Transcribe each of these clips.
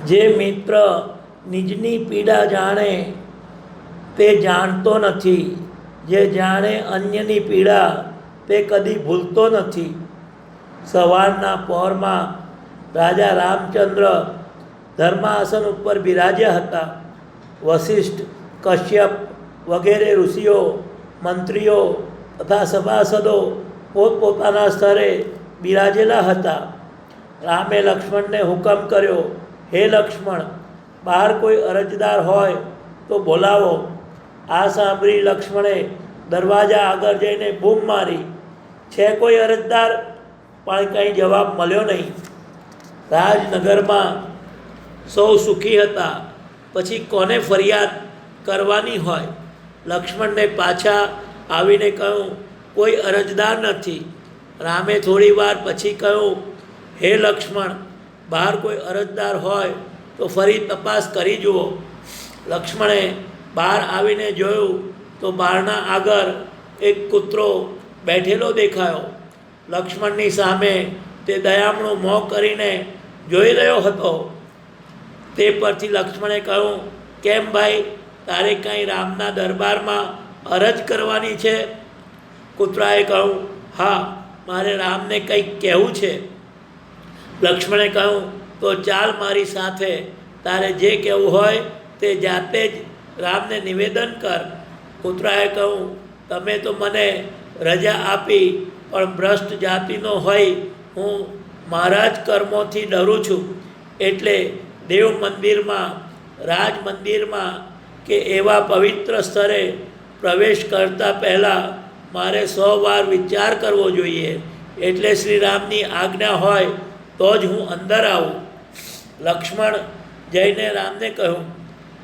જે મિત્ર નિજની પીડા જાણે તે જાણતો નથી, જે જાણે અન્યની પીડા તે કદી ભૂલતો નથી. સવારના પહોરમાં રાજા રામચંદ્ર ધર્માસન ઉપર બિરાજ્યા હતા. વશિષ્ઠ, કશ્યપ વગેરે ઋષિઓ, મંત્રીઓ તથા સભાસદો પોતપોતાના સ્તરે બિરાજેલા હતા. રામે લક્ષ્મણને હુકમ કર્યો, હે લક્ષ્મણ, બહાર કોઈ અરજદાર હોય તો બોલાવો. આ સાંભળી લક્ષ્મણે દરવાજા આગળ જઈને બૂમ મારી. છે કોઈ અરજદાર? પણ કંઈ જવાબ મળ્યો નહીં. રાજનગરમાં સૌ સુખી હતા. પછી કોને ફરિયાદ કરવાની હોય? લક્ષ્મણને પાછા આવીને કહ્યું, કોઈ અરજદાર નથી. રામે થોડી વાર પછી કહ્યું, હે લક્ષ્મણ, બહાર કોઈ અરજદાર હોય તો ફરી તપાસ કરી જુઓ. લક્ષ્મણે બહાર આવીને જોયું તો બારણા આગળ એક કૂતરો બેઠેલો દેખાયો. લક્ષ્મણની સામે તે દયામણું મોં કરીને જોઈ રહ્યો હતો. તે પરથી લક્ષ્મણે કહ્યું, કેમ ભાઈ, તારે કાંઈ રામના દરબારમાં અરજ કરવાની છે? કૂતરાએ કહ્યું, હા, મારે રામને કંઈક કહેવું છે. લક્ષ્મણે કહ્યું, તો ચાલ મારી સાથે. તારે જે કહેવું હોય તે જાતે જ રામને નિવેદન કર. કૂતરાએ કહ્યું, તમે તો મને રજા આપી, પણ ભ્રષ્ટ જાતિનો હોય હું મારા જ કર્મોથી ડરું છું. એટલે દેવ મંદિરમાં, રાજ મંદિરમાં કે એવા પવિત્ર સ્થળે પ્રવેશ કરતાં પહેલાં મારે 100 વાર વિચાર કરવો જોઈએ. એટલે શ્રી રામની આજ્ઞા હોય તો જ હું અંદર આવું. લક્ષ્મણ જઈને રામને કહ્યું,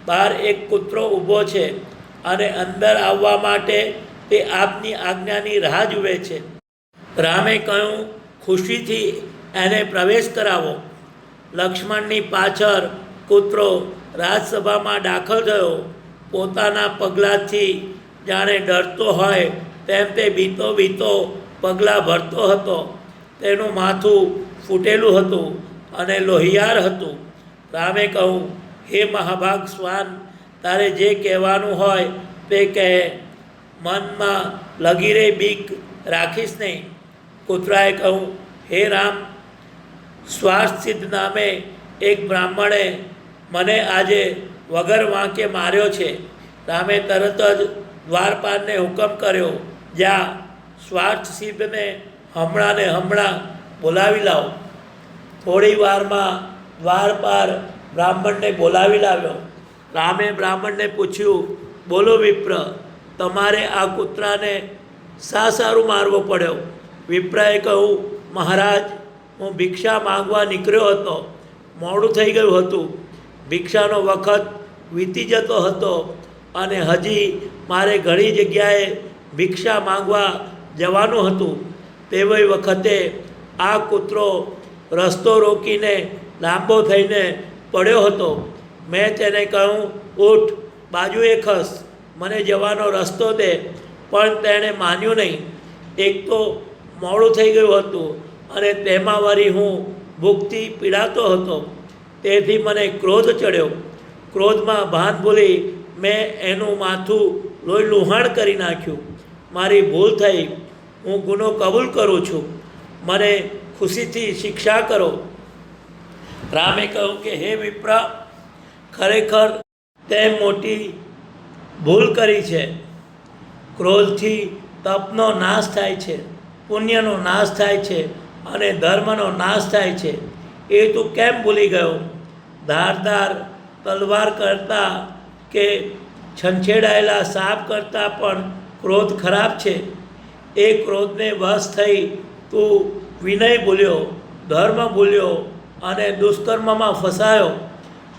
બહાર એક કૂતરો ઊભો છે અને અંદર આવવા માટે તે આપની આજ્ઞાની રાહ જુએ છે. રામે કહ્યું, ખુશીથી એને પ્રવેશ કરાવો. લક્ષ્મણની પાછળ કૂતરો રાજસભામાં દાખલ થયો. પોતાના પગલાંથી જાણે ડરતો હોય તેમ તે બીતો બીતો પગલાં ભરતો હતો. તેનું માથું ફૂટેલું હતું અને લોહિયાર હતું. રામે કહ્યું, હે મહાભાગ શ્વાન, તારે જે કહેવાનું હોય તે કહે. મનમાં લગીરે બીક રાખીશ નહીં. કૂતરાએ કહ્યું, હે રામ, સ્વાર્થસિદ્ધ નામે એક બ્રાહ્મણે મને આજે વગર વાંકે માર્યો છે. રામે તરત જ દ્વારપાલને હુકમ કર્યો, જા, સ્વાર્થસિદ્ધને હમણાં બોલાવી લાવો. થોડી વારમાં દ્વારપાલ બ્રાહ્મણને બોલાવી લાવ્યો. રામે બ્રાહ્મણને પૂછ્યું, બોલો વિપ્ર, તમારે આ કૂતરાને શા સારું મારવો પડ્યો? વિપ્રએ કહ્યું, મહારાજ, હું ભિક્ષા માંગવા નીકળ્યો હતો. મોડું થઈ ગયું હતું. ભિક્ષાનો વખત વીતી જતો હતો અને હજી મારે ઘણી જગ્યાએ ભિક્ષા માંગવા જવાનું હતું. તેવી વખતે આ કૂતરો રસ્તો રોકીને લાંબો થઈને પડ્યો હતો. મેં તેને કહ્યું, ઊઠ, બાજુએ ખસ, મને જવાનો રસ્તો દે. પણ તેણે માન્યું નહીં. એક તો મોડું થઈ ગયું હતું અને તેમાં વળી હું ભૂખથી પીડાતો હતો. તેથી મને ક્રોધ ચડ્યો. ક્રોધમાં ભાન ભૂલી મેં એનું માથું લોહી લુહાણ કરી નાખ્યું. મારી ભૂલ થઈ. હું ગુનો કબૂલ કરું છું. મને ખુશીથી શિક્ષા કરો. રામે કહ્યું કે હે વિપ્ર, ખરેખર તે મોટી ભૂલ કરી છે. ક્રોધથી તપનો નાશ થાય છે, પુણ્યનો નાશ થાય છે અને ધર્મનો નાશ થાય છે. એ તું કેમ ભૂલી ગયો? ધારદાર તલવાર કરતાં કે છંછેડાયેલા સાપ કરતાં પણ ક્રોધ ખરાબ છે. એ ક્રોધને વશ થઈ તું વિનય ભૂલ્યો, ધર્મ ભૂલ્યો અને દુષ્કર્મમાં ફસાયો.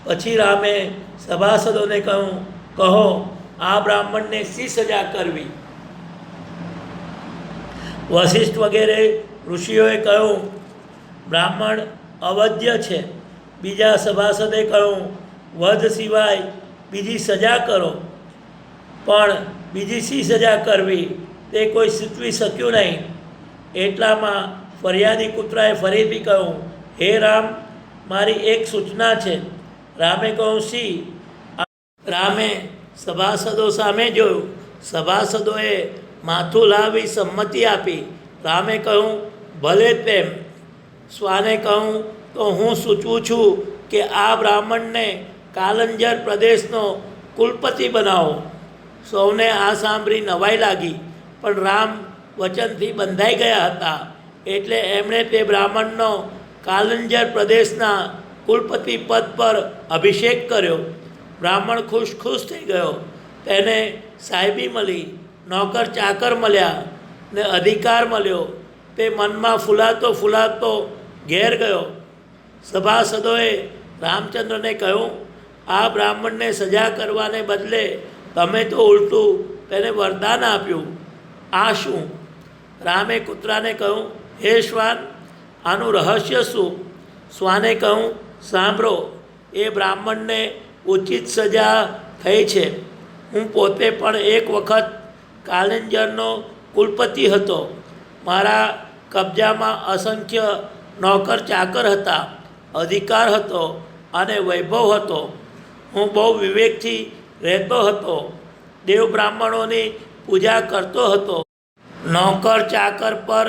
પછી રામે સભાસદોને કહ્યું, કહો, આ બ્રાહ્મણને શી સજા કરવી? વશિષ્ઠ વગેરે ઋષિઓએ કહ્યું, બ્રાહ્મણ અવધ્ય છે. બીજા સભાસદે કહ્યું, વધ સિવાય બીજી સજા કરો. પણ બીજી શી સજા કરવી તે કોઈ સૂચવી શક્યું નહીં. એટલામાં ફરિયાદી કૂતરાએ ફરીથી કહ્યું, હે રામ, મારી એક સૂચના છે. રામે કહ્યું સી. રામે સભાસદો સામે જોયું. સભાસદોએ માથું લાવી સંમતિ આપી. રામે કહ્યું ભલે તેમ. શ્વાને કહ્યું તો હું સૂચવું છું કે આ બ્રાહ્મણને કાલંજર પ્રદેશનો કુલપતિ બનાવો. સૌને આ સાંભળી નવાઈ લાગી, પણ રામ વચનથી બંધાઈ ગયા હતા, એટલે એમણે તે બ્રાહ્મણનો કાલંજર પ્રદેશના કુલપતિ પદ પર અભિષેક કર્યો. બ્રાહ્મણ ખુશ થઈ ગયો. તેને સાહેબી મળી, નોકર ચાકર મળ્યા ને અધિકાર મળ્યો. તે મનમાં ફૂલાતો ઘેર ગયો. સભાસદોએ રામચંદ્રને કહ્યું, આ બ્રાહ્મણને સજા કરવાને બદલે તમે તો ઉલટું તેને વરદાન આપ્યું. આ શું? રામે કૂતરાને કહ્યું, હે શ્વાન, આનું રહસ્ય શું? શ્વાને કહ્યું, સાંભળો, એ બ્રાહ્મણને ઉચિત સજા થઈ છે. હું પોતે પણ એક વખત કાલંજરનો કુલપતિ હતો. મારા કબજામાં અસંખ્ય નોકર ચાકર હતા, અધિકાર હતો અને વૈભવ હતો. હું બહુ વિવેકથી રહેતો હતો. દેવ બ્રાહ્મણોની પૂજા કરતો હતો. નોકર ચાકર પર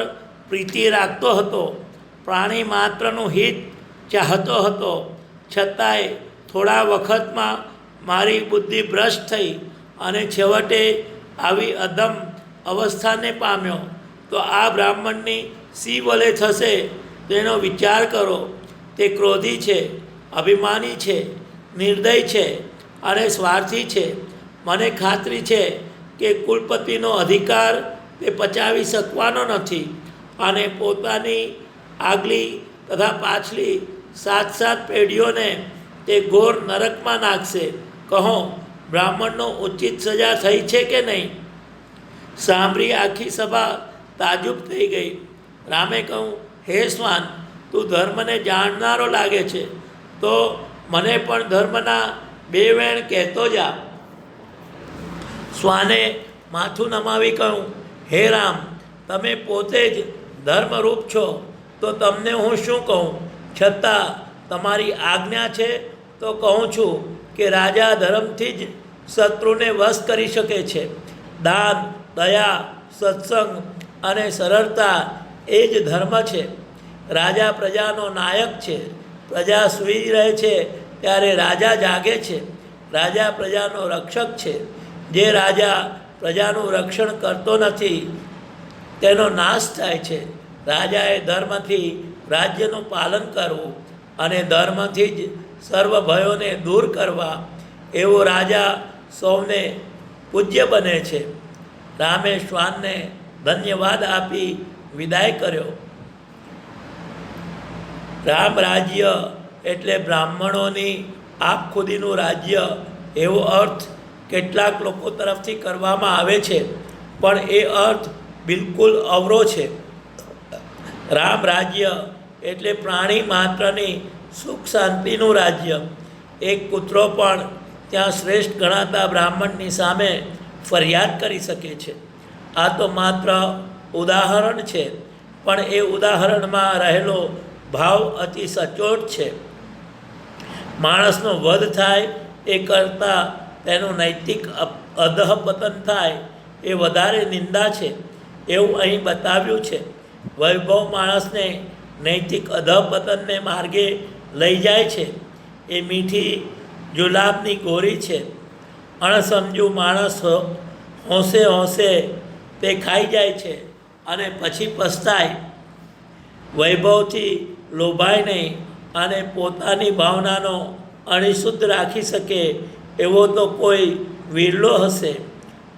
પ્રીતિ રાખતો હતો. પ્રાણી માત્રનું હિત ચાહતો હતો. છતાંય થોડા વખતમાં મારી બુદ્ધિ ભ્રષ્ટ થઈ અને છેવટે આવી અધમ અવસ્થાને પામ્યો. તો આ બ્રાહ્મણની સી વલે થશે તેનો વિચાર કરો. તે ક્રોધી છે, અભિમાની છે, નિર્દય છે અને સ્વાર્થી છે. મને ખાતરી છે કે કુલપતિનો અધિકાર તે પચાવી શકવાનો નથી અને પોતાની આગલી તથા પાછલી 7 પેઢીઓને તે ઘોર નરકમાં નાખશે. કહો, બ્રાહ્મણનો ઉચિત સજા થઈ છે કે નહીં? સાંભળી આખી સભા તાજુબ થઈ ગઈ. રામે કહ્યું, હે શ્વાન, તું ધર્મને જાણનારો લાગે છે, તો મને પણ ધર્મના 2 વેણ કહેતો જા. શ્વાને માથું નમાવી કહ્યું, હે રામ, તમે પોતે જ ધર્મરૂપ છો, તો તમને હું શું કહું? છતાં તમારી આજ્ઞા છે તો કહું છું કે રાજા ધર્મથી જ શત્રુને વશ કરી શકે છે. દાન, દયા, સત્સંગ અને સરળતા એ જ ધર્મ છે. રાજા પ્રજાનો નાયક છે. પ્રજા સૂઈ રહે છે ત્યારે રાજા જાગે છે. રાજા પ્રજાનો રક્ષક છે. જે રાજા પ્રજાનું રક્ષણ કરતો નથી તેનો નાશ થાય છે. રાજાએ ધર્મથી રાજ્યનું પાલન કરવું અને ધર્મથી જ સર્વ ભયોને દૂર કરવા, એવો રાજા સૌને પૂજ્ય બને છે. રામે શ્વાનને ધન્યવાદ આપી વિદાય કર્યો. રામ રાજ્ય એટલે બ્રાહ્મણોની આપખુદીનું રાજ્ય એવો અર્થ કેટલાક લોકો તરફથી કરવામાં આવે છે, પણ એ અર્થ બિલકુલ અવરો છે. રામ રાજ્ય એટલે પ્રાણી માત્રની સુખ શાંતિનું રાજ્ય. એક કૂતરો પણ ત્યાં શ્રેષ્ઠ ગણાતા બ્રાહ્મણની સામે ફરિયાદ કરી શકે છે. આ તો માત્ર ઉદાહરણ છે, પણ એ ઉદાહરણમાં રહેલો ભાવ અતિ સચોટ છે. માણસનો વધ થાય એ કરતાં તેનું નૈતિક અધઃપતન થાય એ વધારે નિંદા છે, એવું અહીં બતાવ્યું છે. વૈભવ માણસને નૈતિક અધઃપતનને માર્ગે લઈ જાય છે. એ મીઠી જુલાબની ગોરી છે. અણસમજુ માણસ હોંશે તે ખાઈ જાય છે અને પછી પસ્તાય. વૈભવથી લોભાય નહીં અને પોતાની ભાવનાનો અણિશુદ્ધ રાખી શકે એવો તો કોઈ વિરલો હશે.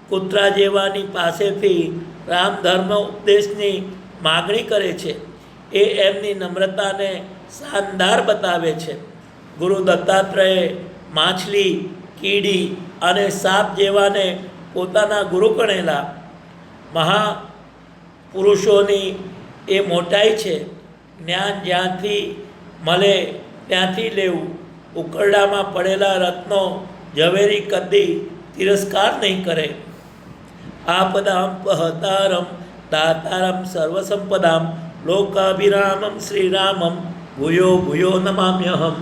કૂતરા જેવાની પાસેથી રામ ધર્મ ઉપદેશની માગણી કરે છે. એ એમની નમ્રતાને શાનદાર બતાવે છે. ગુરુ દત્તાત્રેયે માછલી, કીડી અને સાપ જેવાને પોતાના ગુરુ ગણેલા. મહાપુરુષોની એ મોટાઈ છે. જ્ઞાન જ્યાંથી મળે ત્યાંથી લેવું. ઉકરડામાં પડેલા રત્નો ઝવેરી કદી તિરસ્કાર નહીં કરે. આપદામ પહતારમ દાતારમ સર્વસંપદામ લોકાભિરામમ શ્રીરામમ ભૂયો ભૂયો નમામ્યહમ.